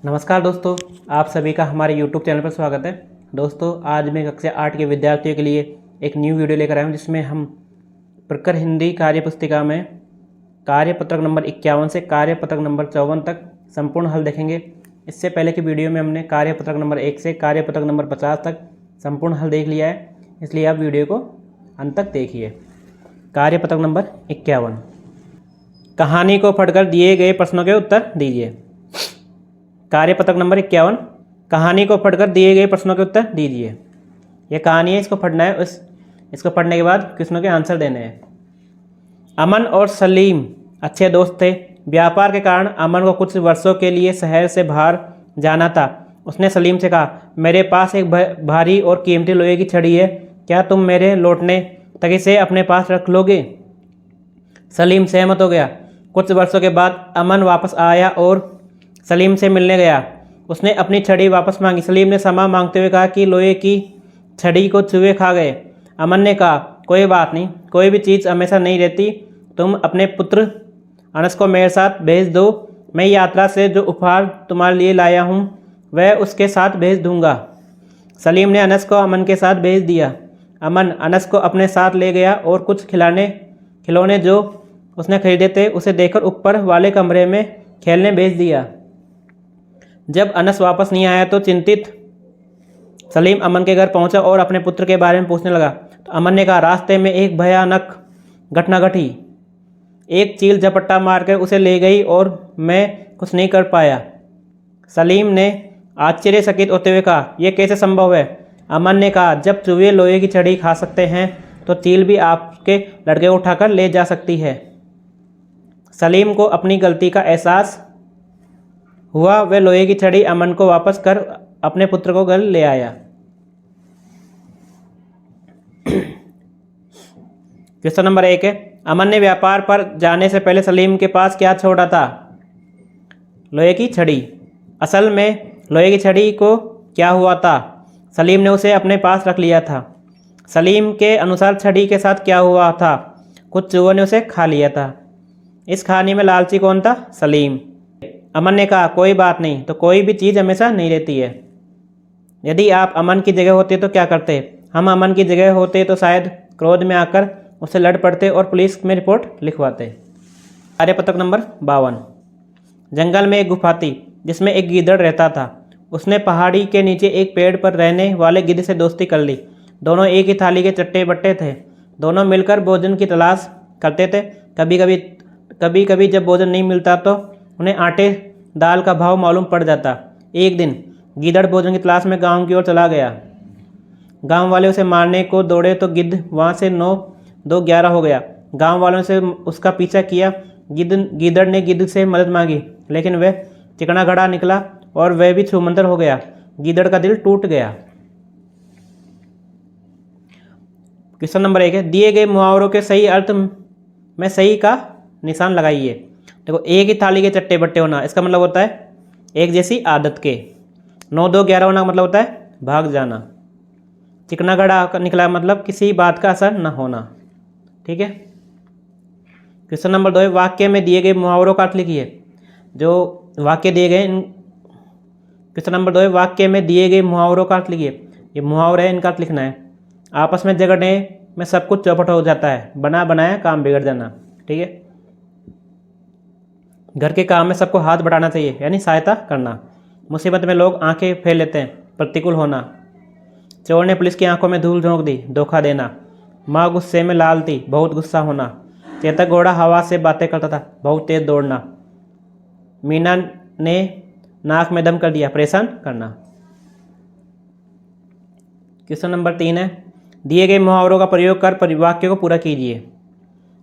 नमस्कार दोस्तों, आप सभी का हमारे YouTube चैनल पर स्वागत है। दोस्तों, आज मैं कक्षा 8 के विद्यार्थियों के लिए एक न्यू वीडियो लेकर आया हूं, जिसमें हम प्रकर हिंदी कार्य पुस्तिका में कार्यपत्रक नंबर 51 से कार्यपत्रक नंबर 54 तक संपूर्ण हल देखेंगे। इससे पहले की वीडियो में हमने कार्यपत्रक नंबर 1 से कार्यपत्रक नंबर 50 तक संपूर्ण हल देख लिया है, इसलिए आप वीडियो को अंत तक देखिए। कार्यपत्रक नंबर 51, कहानी को पढ़कर दिए गए प्रश्नों के उत्तर दीजिए। कार्यपत्रक नंबर 51, कहानी को पढ़कर दिए गए प्रश्नों के उत्तर दीजिए। यह कहानी है, इसको पढ़ना है। इसको पढ़ने के बाद क्वेश्चनों के आंसर देने हैं। अमन और सलीम अच्छे दोस्त थे। व्यापार के कारण अमन को कुछ वर्षों के लिए शहर से बाहर जाना था। उसने सलीम से कहा, मेरे पास एक भारी और कीमती लोहे की छड़ी है, क्या तुम मेरे लौटने तक इसे अपने पास रख लोगे? सलीम सहमत हो गया। कुछ वर्षों के बाद अमन वापस आया और सलीम से मिलने गया। उसने अपनी छड़ी वापस मांगी। सलीम ने क्षमा मांगते हुए कहा कि लोहे की छड़ी को चूहे खा गए। अमन ने कहा, कोई बात नहीं, कोई भी चीज़ हमेशा नहीं रहती। तुम अपने पुत्र अनस को मेरे साथ भेज दो। मैं यात्रा से जो उपहार तुम्हारे लिए लाया हूँ वह उसके साथ भेज दूँगा। सलीम ने अनस को अमन के साथ भेज दिया। अमन अनस को अपने साथ ले गया और कुछ खिलौने जो उसने खरीदे थे उसे देकर ऊपर वाले कमरे में खेलने भेज दिया। जब अनस वापस नहीं आया तो चिंतित सलीम अमन के घर पहुंचा और अपने पुत्र के बारे में पूछने लगा। तो अमन ने कहा, रास्ते में एक भयानक घटना घटी। एक चील झपट्टा मारकर उसे ले गई और मैं कुछ नहीं कर पाया। सलीम ने आश्चर्यचकित होते हुए कहा, यह कैसे संभव है? अमन ने कहा, जब चूहे लोहे की छड़ी खा सकते हैं तो चील भी आपके लड़के को उठाकर ले जा सकती है। सलीम को अपनी गलती का एहसास हुआ। वह लोहे की छड़ी अमन को वापस कर अपने पुत्र को घर ले आया। क्वेश्चन नंबर 1 है, अमन ने व्यापार पर जाने से पहले सलीम के पास क्या छोड़ा था? लोहे की छड़ी। असल में लोहे की छड़ी को क्या हुआ था? सलीम ने उसे अपने पास रख लिया था। सलीम के अनुसार छड़ी के साथ क्या हुआ था? कुछ चूहों ने उसे खा लिया था। इस कहानी में लालची कौन था? सलीम। अमन ने कहा, कोई बात नहीं, तो कोई भी चीज़ हमेशा नहीं रहती है। यदि आप अमन की जगह होते तो क्या करते? हम अमन की जगह होते तो शायद क्रोध में आकर उससे लड़ पड़ते और पुलिस में रिपोर्ट लिखवाते। कार्यपत्रक नंबर 52, जंगल में एक गुफा थी जिसमें एक गीदड़ रहता था। उसने पहाड़ी के नीचे एक पेड़ पर रहने वाले गिद्ध से दोस्ती कर ली। दोनों एक ही थाली के चट्टे बट्टे थे। दोनों मिलकर भोजन की तलाश करते थे। कभी कभी जब भोजन नहीं मिलता तो उन्हें आटे दाल का भाव मालूम पड़ जाता। एक दिन गीदड़ भोजन की तलाश में गांव की ओर चला गया। गांव वाले उसे मारने को दौड़े तो गिद्ध वहां से 9-2-11 हो गया। गांव वालों से उसका पीछा किया। गीदड़ ने गिद्ध से मदद मांगी, लेकिन वह चिकना घड़ा निकला और वह भी छूमंतर हो गया। गीदड़ का दिल टूट गया। क्वेश्चन नंबर 1 है, दिए गए मुहावरों के सही अर्थ में सही का निशान लगाइए। देखो, एक ही थाली के चट्टे बट्टे होना, इसका मतलब होता है एक जैसी आदत के। 9-2-11 होना का मतलब होता है भाग जाना। चिकना घड़ा निकला मतलब किसी बात का असर न होना। ठीक है। क्वेश्चन नंबर 2 है, वाक्य में दिए गए मुहावरों का अर्थ लिखिए। जो वाक्य दिए गए क्वेश्चन नंबर 2 है, वाक्य में दिए गए मुहावरों का अर्थ लिखिए। ये मुहावरे है, इनका अर्थ लिखना है। आपस में झगड़ने में सब कुछ चौपट हो जाता है। बना बनाया काम बिगड़ जाना। ठीक है। घर के काम में सबको हाथ बढ़ाना चाहिए, यानी सहायता करना। मुसीबत में लोग आंखें फेर लेते हैं, प्रतिकूल होना। चोर ने पुलिस की आंखों में धूल झोंक दी, धोखा देना। माँ गुस्से में लाल थी, बहुत गुस्सा होना। चेतक घोड़ा हवा से बातें करता था, बहुत तेज दौड़ना। मीना ने नाक में दम कर दिया, परेशान करना। क्वेश्चन नंबर 3 है, दिए गए मुहावरों का प्रयोग कर वाक्य को पूरा कीजिए।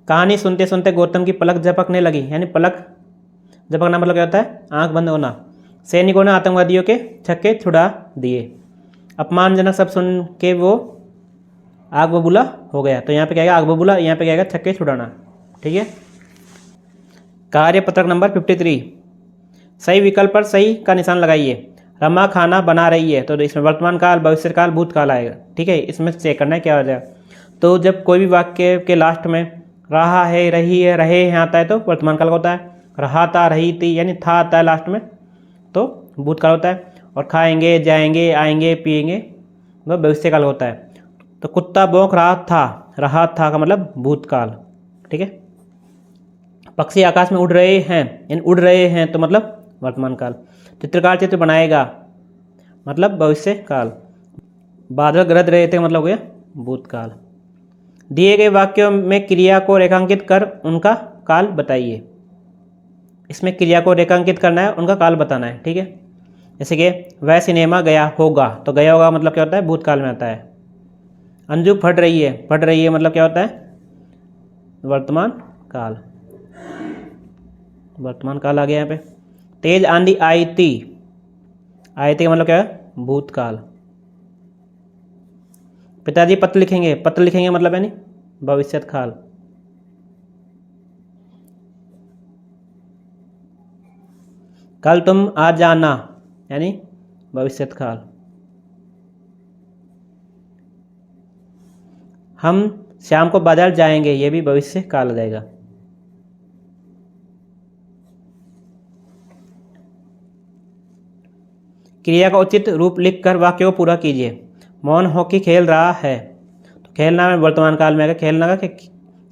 कहानी सुनते सुनते गौतम की पलक झपकने लगी, यानी पलक झपकना मतलब क्या होता है? आंख बंद होना। सैनिकों ने आतंकवादियों के छक्के छुड़ा दिए। अपमानजनक सब सुन के वो आग बबूला हो गया। तो यहाँ पे क्या आएगा? आग बबूला। यहाँ पे क्या आएगा? छक्के छुड़ाना। ठीक है। कार्यपत्रक नंबर 53, सही विकल्प पर सही का निशान लगाइए। रमा खाना बना रही है, तो इसमें वर्तमान काल, भविष्य काल, भूतकाल आएगा। ठीक है। इसमें चेक करना है क्या हो जाएगा। तो जब कोई भी वाक्य के लास्ट में रहा है, रही है, रहे हैं आता है तो वर्तमान काल का होता है। रहा था, रही थी, यानी था आता है लास्ट में तो भूतकाल होता है, और खाएंगे, जाएंगे, आएंगे, पिएंगे वह भविष्यकाल होता है। तो कुत्ता भौंक रहा था का मतलब भूतकाल। ठीक है। पक्षी आकाश में उड़ रहे हैं, उड़ रहे हैं तो मतलब वर्तमान काल। चित्रकार चित्र बनाएगा मतलब भविष्य काल। बादल गरज रहे थे मतलब हो गया भूतकाल। दिए गए वाक्यों में क्रिया को रेखांकित कर उनका काल बताइए। इसमें क्रिया को रेखांकित करना है, उनका काल बताना है। ठीक है। जैसे कि वह सिनेमा गया होगा, तो गया होगा मतलब क्या होता है, भूतकाल में आता है। अंजू पढ़ रही है मतलब क्या होता है, वर्तमान काल। वर्तमान काल आ गया यहाँ पे। तेज आंधी आई थी का मतलब क्या है, भूतकाल। पिताजी पत्र लिखेंगे मतलब यानी भविष्यत काल। कल तुम आ जाना यानी भविष्यत काल। हम शाम को बाजार जाएंगे, ये भी भविष्य काल आ जाएगा। क्रिया का उचित रूप लिखकर वाक्य को पूरा कीजिए। मोहन हॉकी खेल रहा है, तो खेलना में वर्तमान काल में आएगा, खेलना का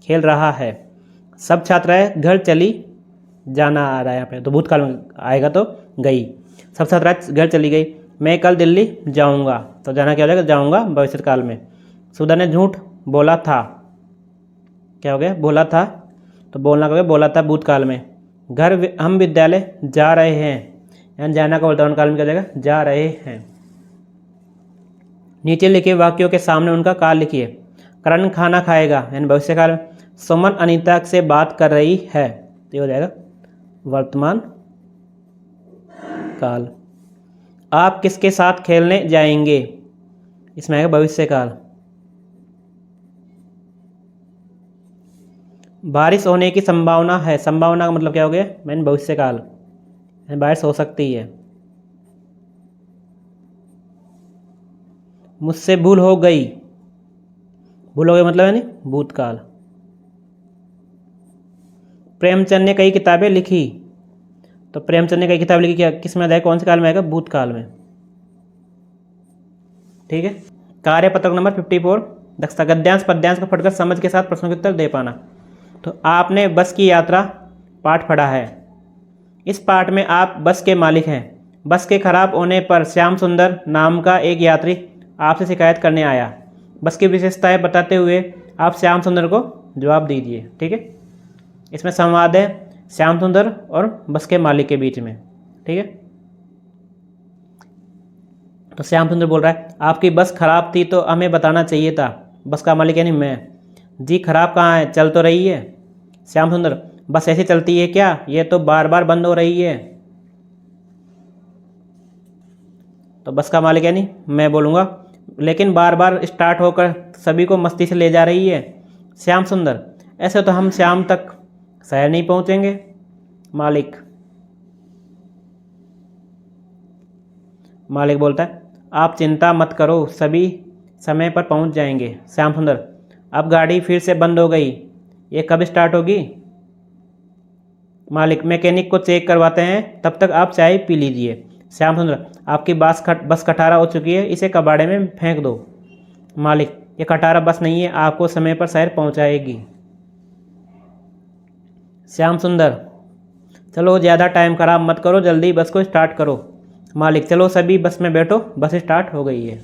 खेल रहा है। सब छात्राएं घर चली जाना आ रहा है यहाँ पे, तो भूतकाल में आएगा तो गई। सब छात्राएं घर चली गई। मैं कल दिल्ली जाऊँगा, तो जाना क्या हो जाएगा, जाऊँगा भविष्य काल में। सुधा ने झूठ बोला था, क्या हो गया, बोला था, तो बोलना का बोला था भूतकाल में। हम विद्यालय जा रहे हैं, यानी जाना का वर्तमान काल में क्या हो जाएगा, जा रहे हैं। नीचे लिखे वाक्यों के सामने उनका काल लिखिए। करण खाना खाएगा यानी भविष्य काल में। सुमन अनीता से बात कर रही है, तो ये हो जाएगा वर्तमान काल। आप किसके साथ खेलने जाएंगे, इसमें आएगा भविष्य काल। बारिश होने की संभावना है, संभावना का मतलब क्या हो गया, मैंने भविष्य काल, बारिश हो सकती है। मुझसे भूल हो गई मतलब यानी भूतकाल। प्रेमचंद ने कई किताबें लिखी, तो प्रेमचंद ने कई किताबें लिखी क्या किस में आएगा, कौन से काल में आएगा, भूतकाल में। ठीक है। कार्यपत्रक नंबर 54 दक्षता। गद्यांश पद्यांश को पढ़कर समझ के साथ प्रश्नों के उत्तर दे पाना। तो आपने बस की यात्रा पाठ पढ़ा है। इस पाठ में आप बस के मालिक हैं। बस के खराब होने पर श्याम सुंदर नाम का एक यात्री आपसे शिकायत करने आया। बस की विशेषताएं बताते हुए आप श्याम सुंदर को जवाब दीजिए। ठीक है। इसमें संवाद है श्याम सुंदर और बस के मालिक के बीच में। ठीक है। तो श्याम सुंदर बोल रहा है आपकी बस खराब थी तो हमें बताना चाहिए था। बस का मालिक यानी मैं। जी खराब कहाँ है, चल तो रही है। श्याम सुंदर बस ऐसे चलती है क्या, ये तो बार बार बंद हो रही है। तो बस का मालिक यानी मैं बोलूँगा, लेकिन बार बार स्टार्ट होकर सभी को मस्ती से ले जा रही है। श्याम सुंदर ऐसे तो हम शाम तक शहर नहीं पहुँचेंगे। मालिक बोलता है आप चिंता मत करो, सभी समय पर पहुँच जाएंगे। श्याम सुंदर अब गाड़ी फिर से बंद हो गई, ये कब स्टार्ट होगी। मालिक मैकेनिक को चेक करवाते हैं, तब तक आप चाय पी लीजिए। श्याम सुंदर आपकी बस खटारा हो चुकी है, इसे कबाड़े में फेंक दो। मालिक ये खटारा बस नहीं है, आपको समय पर शहर पहुंचाएगी। श्याम सुंदर चलो ज़्यादा टाइम खराब मत करो, जल्दी बस को स्टार्ट करो। मालिक चलो सभी बस में बैठो, बस स्टार्ट हो गई है।